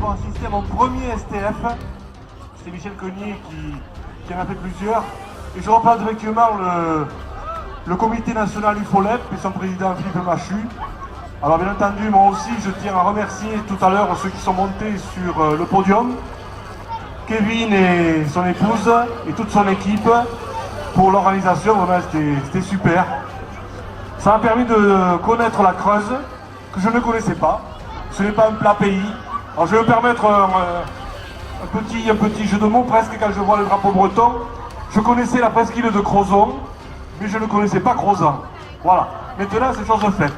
avoir assisté à mon premier STF. C'est Michel Cognier qui en a fait plusieurs. Et je représente effectivement le comité national UFOLEP et son président Philippe Machu. Alors bien entendu, moi aussi, je tiens à remercier tout à l'heure ceux qui sont montés sur le podium. Kevin et son épouse et toute son équipe pour l'organisation, vraiment c'était super. Ça m'a permis de connaître la Creuse, que je ne connaissais pas. Ce n'est pas un plat pays. Alors je vais me permettre un petit jeu de mots presque quand je vois le drapeau breton. Je connaissais la presqu'île de Crozon, mais je ne connaissais pas Crozan. Voilà. Maintenant, c'est chose faite.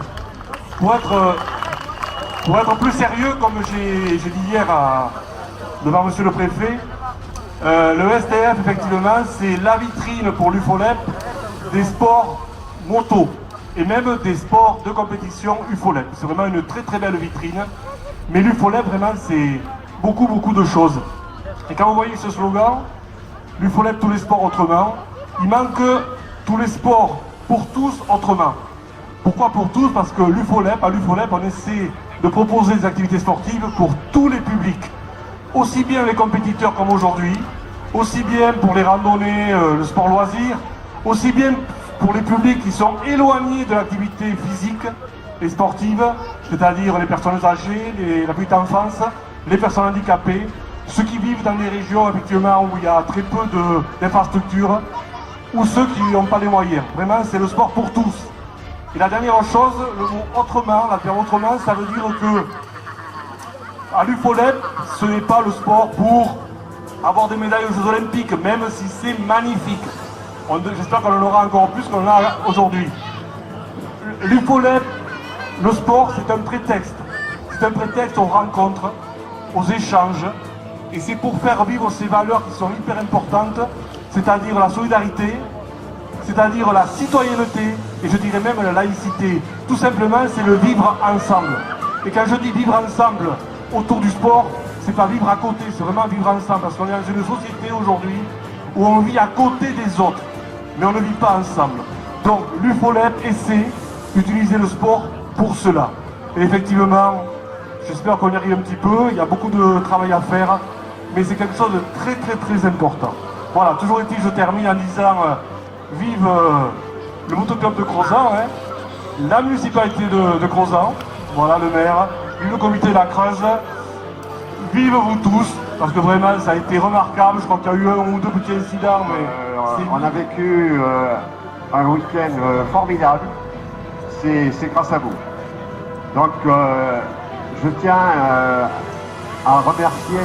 Pour être plus sérieux, comme j'ai dit hier devant monsieur le préfet, le STF, effectivement, c'est la vitrine pour l'UFOLEP des sports moto et même des sports de compétition UFOLEP. C'est vraiment une très très belle vitrine. Mais l'UFOLEP, vraiment, c'est beaucoup de choses. Et quand vous voyez ce slogan, l'UFOLEP, tous les sports autrement, il manque tous les sports pour tous autrement. Pourquoi pour tous? Parce que à l'UFOLEP, on essaie de proposer des activités sportives pour tous les publics. Aussi bien les compétiteurs comme aujourd'hui, aussi bien pour les randonnées, le sport loisir, aussi bien pour les publics qui sont éloignés de l'activité physique et sportive, c'est-à-dire les personnes âgées, la petite enfance, les personnes handicapées, ceux qui vivent dans des régions effectivement où il y a très peu d'infrastructures, ou ceux qui n'ont pas les moyens. Vraiment, c'est le sport pour tous. Et la dernière chose, le mot autrement, la terme autrement, ça veut dire que à l'UFOLEP, ce n'est pas le sport pour avoir des médailles aux Jeux Olympiques, même si c'est magnifique. J'espère qu'on en aura encore plus qu'on en a aujourd'hui. L'UFOLEP, le sport, c'est un prétexte. C'est un prétexte aux rencontres, aux échanges, et c'est pour faire vivre ces valeurs qui sont hyper importantes, c'est-à-dire la solidarité, c'est-à-dire la citoyenneté, et je dirais même la laïcité. Tout simplement, c'est le vivre ensemble. Et quand je dis vivre ensemble autour du sport, c'est pas vivre à côté, c'est vraiment vivre ensemble, parce qu'on est dans une société aujourd'hui où on vit à côté des autres, mais on ne vit pas ensemble. Donc l'UFOLEP essaie d'utiliser le sport pour cela. Et effectivement, j'espère qu'on y arrive un petit peu, il y a beaucoup de travail à faire, mais c'est quelque chose de très important. Voilà, toujours est-il, je termine en disant vive le motoclub de Crozan, hein, la municipalité de Crozan, voilà le maire, vive le comité de la Creuse, vive vous tous, parce que vraiment ça a été remarquable, je crois qu'il y a eu un ou deux petits incidents, mais on a vécu un week-end formidable, c'est grâce à vous. Donc je tiens à remercier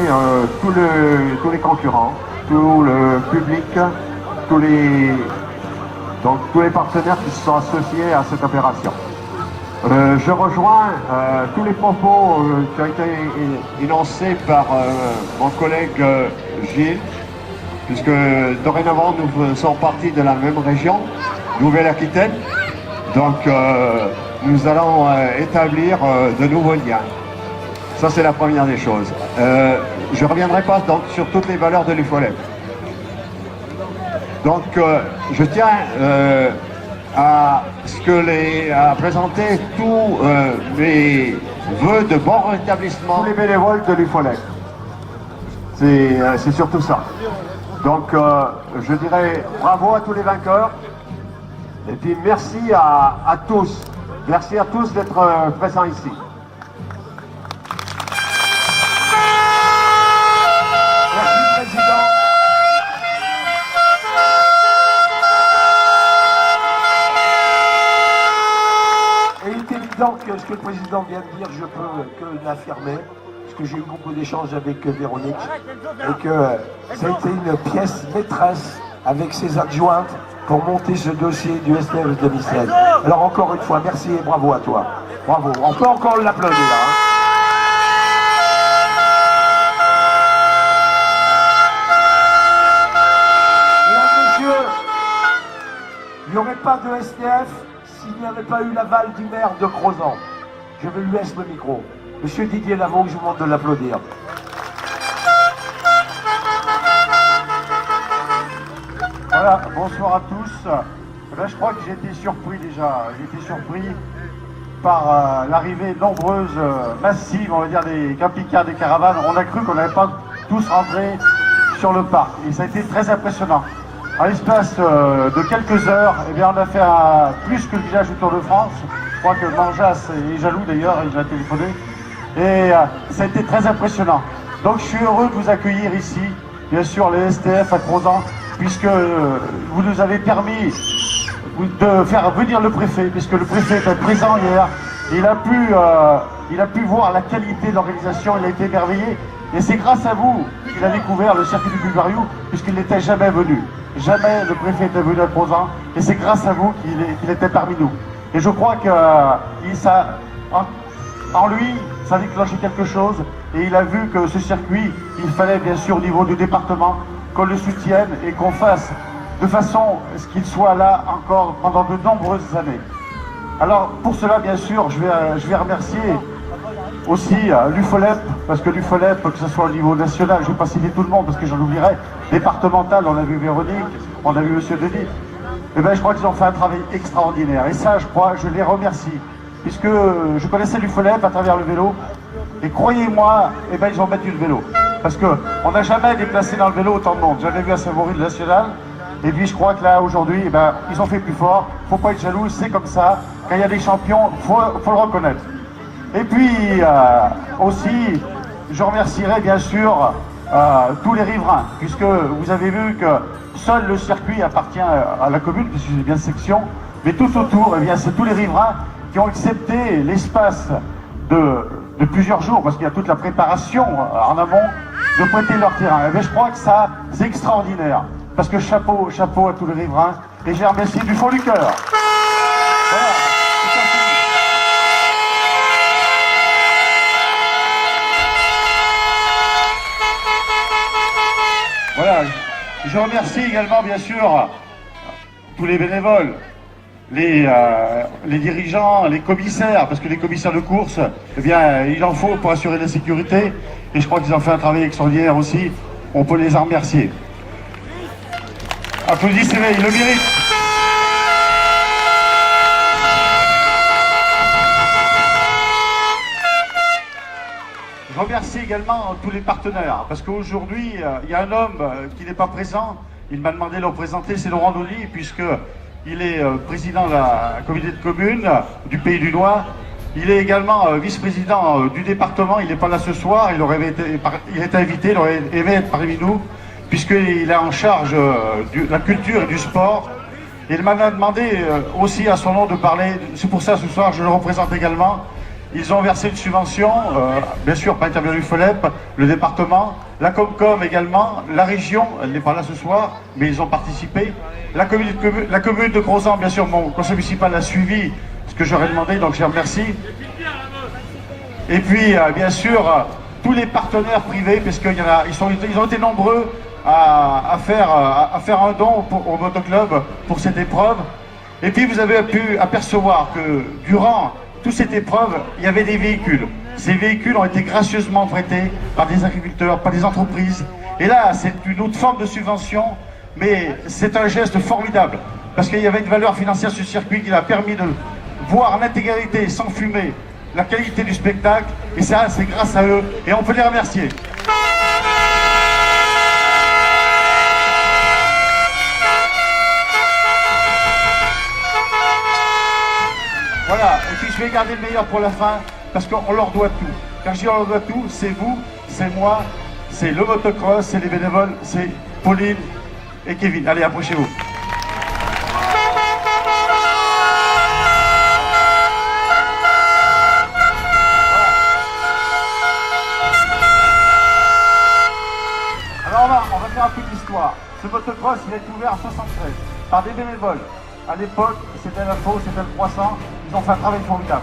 tous les concurrents, tout le public, tous les partenaires qui se sont associés à cette opération. Je rejoins tous les propos qui ont été énoncés par mon collègue Gilles, puisque dorénavant nous faisons partie de la même région, Nouvelle-Aquitaine, donc nous allons établir de nouveaux liens. Ça c'est la première des choses. Je ne reviendrai pas donc sur toutes les valeurs de l'UFOLEP. Donc je tiens à présenter tous mes vœux de bon rétablissement pour les bénévoles de l'UFOLEP. C'est surtout ça. Donc je dirais bravo à tous les vainqueurs et puis merci à tous. Merci à tous d'être présents ici. Donc, ce que le président vient de dire, je peux que l'affirmer, parce que j'ai eu beaucoup d'échanges avec Véronique, et que ça a été une pièce maîtresse avec ses adjointes pour monter ce dossier du STF 2016. Alors encore une fois, merci et bravo à toi. Bravo. On peut encore l'applaudir là. Mesdames, messieurs, il n'y aurait pas de STF s'il n'y avait pas eu l'aval du maire de Crozan. Je lui laisse le micro. Monsieur Didier Lavaux, je vous demande de l'applaudir. Voilà, bonsoir à tous. Là, je crois que j'ai été surpris déjà. J'ai été surpris par l'arrivée nombreuse, massive, on va dire, des camping-cars, des caravanes. On a cru qu'on n'allait pas tous rentrer sur le parc. Et ça a été très impressionnant. À l'espace de quelques heures, eh bien, on a fait plus que le village du Tour de France. Je crois que Manjas est jaloux d'ailleurs, il m'a téléphoné. Et ça a été très impressionnant. Donc je suis heureux de vous accueillir ici, bien sûr les STF à Crozant, puisque vous nous avez permis de faire venir le préfet, puisque le préfet était présent hier. Il a pu voir la qualité de l'organisation, il a été émerveillé. Et c'est grâce à vous qu'il a découvert le circuit du Bulgariou, puisqu'il n'était jamais venu. Jamais le préfet était venu à Crozant, et c'est grâce à vous qu'il était parmi nous. Et je crois que en lui, ça a déclenché quelque chose, et il a vu que ce circuit, il fallait bien sûr au niveau du département qu'on le soutienne et qu'on fasse de façon à ce qu'il soit là encore pendant de nombreuses années. Alors pour cela, bien sûr, je vais remercier aussi l'UFOLEP, parce que l'UFOLEP, que ce soit au niveau national, je ne vais pas citer tout le monde parce que j'en oublierai, départemental, on a vu Véronique, on a vu Monsieur Denis, et bien je crois qu'ils ont fait un travail extraordinaire. Et ça, je crois, je les remercie, puisque je connaissais l'UFOLEP à travers le vélo, et croyez-moi, eh ben, ils ont battu le vélo. Parce qu'on n'a jamais déplacé dans le vélo autant de monde. J'avais vu à Savoury le national, et puis je crois que là, aujourd'hui, eh ben, ils ont fait plus fort. Faut pas être jaloux, c'est comme ça. Quand il y a des champions, faut le reconnaître. Et puis aussi, je remercierai bien sûr tous les riverains, puisque vous avez vu que seul le circuit appartient à la commune, puisque c'est bien section, mais tout autour, eh bien, c'est tous les riverains qui ont accepté l'espace de plusieurs jours, parce qu'il y a toute la préparation en amont, de prêter leur terrain. Et bien, je crois que ça, c'est extraordinaire, parce que chapeau à tous les riverains, et j'ai remercié du fond du cœur. Voilà. Voilà, je remercie également bien sûr tous les bénévoles, les dirigeants, les commissaires, parce que les commissaires de course, eh bien, il en faut pour assurer la sécurité, et je crois qu'ils ont fait un travail extraordinaire aussi, on peut les en remercier. Applaudissez-les, ils le méritent. Je remercie également tous les partenaires, parce qu'aujourd'hui, il y a un homme qui n'est pas présent, il m'a demandé de le représenter, c'est Laurent Dolly, puisqu'il est président de la communauté de communes du Pays du Noir. Il est également vice-président du département, il n'est pas là ce soir, il est invité, il aurait aimé être parmi nous, puisqu'il est en charge de la culture et du sport. Et il m'a demandé aussi à son nom de parler, c'est pour ça ce soir je le représente également. Ils ont versé une subvention, bien sûr par intermédiaire du FOLEP, le département, la Comcom également, la région, elle n'est pas là ce soir, mais ils ont participé. La commune de Crozant, bien sûr, mon conseil municipal a suivi ce que j'aurais demandé, donc je les remercie. Et puis, bien sûr, tous les partenaires privés, parce qu'ils ont été nombreux à faire un don au motoclub pour cette épreuve. Et puis, vous avez pu apercevoir que durant toute cette épreuve, il y avait des véhicules. Ces véhicules ont été gracieusement prêtés par des agriculteurs, par des entreprises. Et là, c'est une autre forme de subvention, mais c'est un geste formidable. Parce qu'il y avait une valeur financière sur ce circuit qui a permis de voir en intégralité, sans fumer, la qualité du spectacle. Et ça, c'est grâce à eux. Et on peut les remercier. Voilà, et puis je vais garder le meilleur pour la fin, parce qu'on leur doit tout. Quand je dis on leur doit tout, c'est vous, c'est moi, c'est le motocross, c'est les bénévoles, c'est Pauline et Kevin. Allez, approchez-vous. Alors on va faire un peu d'histoire. Ce motocross, il a été ouvert en 73 par des bénévoles. À l'époque, c'était la Faux, c'était le 300, ils ont fait un travail formidable.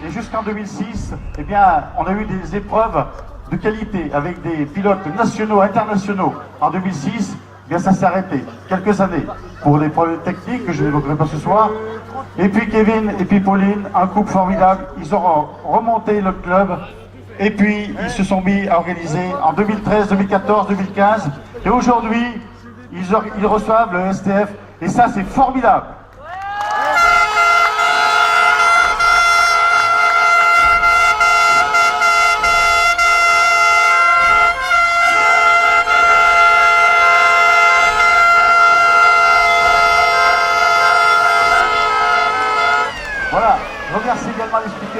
Et jusqu'en 2006, eh bien, on a eu des épreuves de qualité avec des pilotes nationaux, internationaux. En 2006, eh bien, ça s'est arrêté. Quelques années pour des problèmes techniques que je n'évoquerai pas ce soir. Et puis Kevin et puis Pauline, un couple formidable, ils ont remonté le club. Et puis, ils se sont mis à organiser en 2013, 2014, 2015. Et aujourd'hui, ils reçoivent le STF. Et ça, c'est formidable.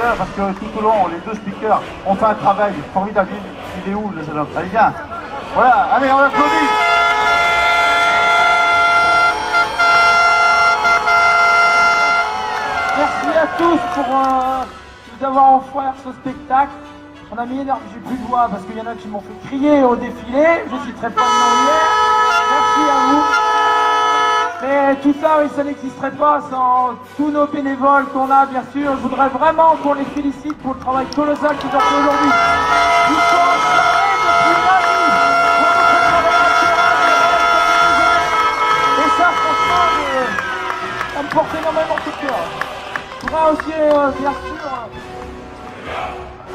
partenaires parce que tout au long, les deux speakers ont fait un travail formidable. Il est où le jeune homme? Allez, viens. Voilà, allez, on applaudit. Merci à tous pour nous avoir offert ce spectacle. On a mis énorme, j'ai plus de voix parce qu'il y en a qui m'ont fait crier au défilé. Je ne citerai pas le nom hier. Merci à vous. Mais tout ça, oui, ça n'existerait pas sans tous nos bénévoles qu'on a, bien sûr. Je voudrais vraiment qu'on les félicite pour le travail colossal qu'ils ont fait aujourd'hui. Ils sont acharnés depuis la nuit pour nous préparer un terrain. Et ça, franchement, ça me porte énormément de cœur. Je voudrais aussi, bien sûr,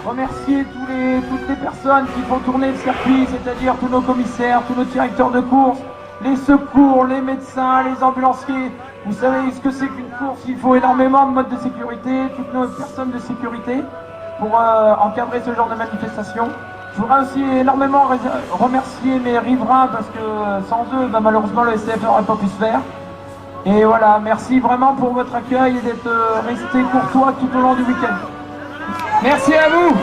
remercier toutes les personnes qui font tourner le circuit, c'est-à-dire tous nos commissaires, tous nos directeurs de course, les secours, les médecins, les ambulanciers. Vous savez ce que c'est qu'une course, il faut énormément de modes de sécurité, toutes nos personnes de sécurité pour encadrer ce genre de manifestation. Je voudrais aussi énormément remercier mes riverains parce que sans eux, malheureusement, le SCF n'aurait pas pu se faire. Et voilà, merci vraiment pour votre accueil et d'être resté courtois tout au long du week-end. Merci à vous.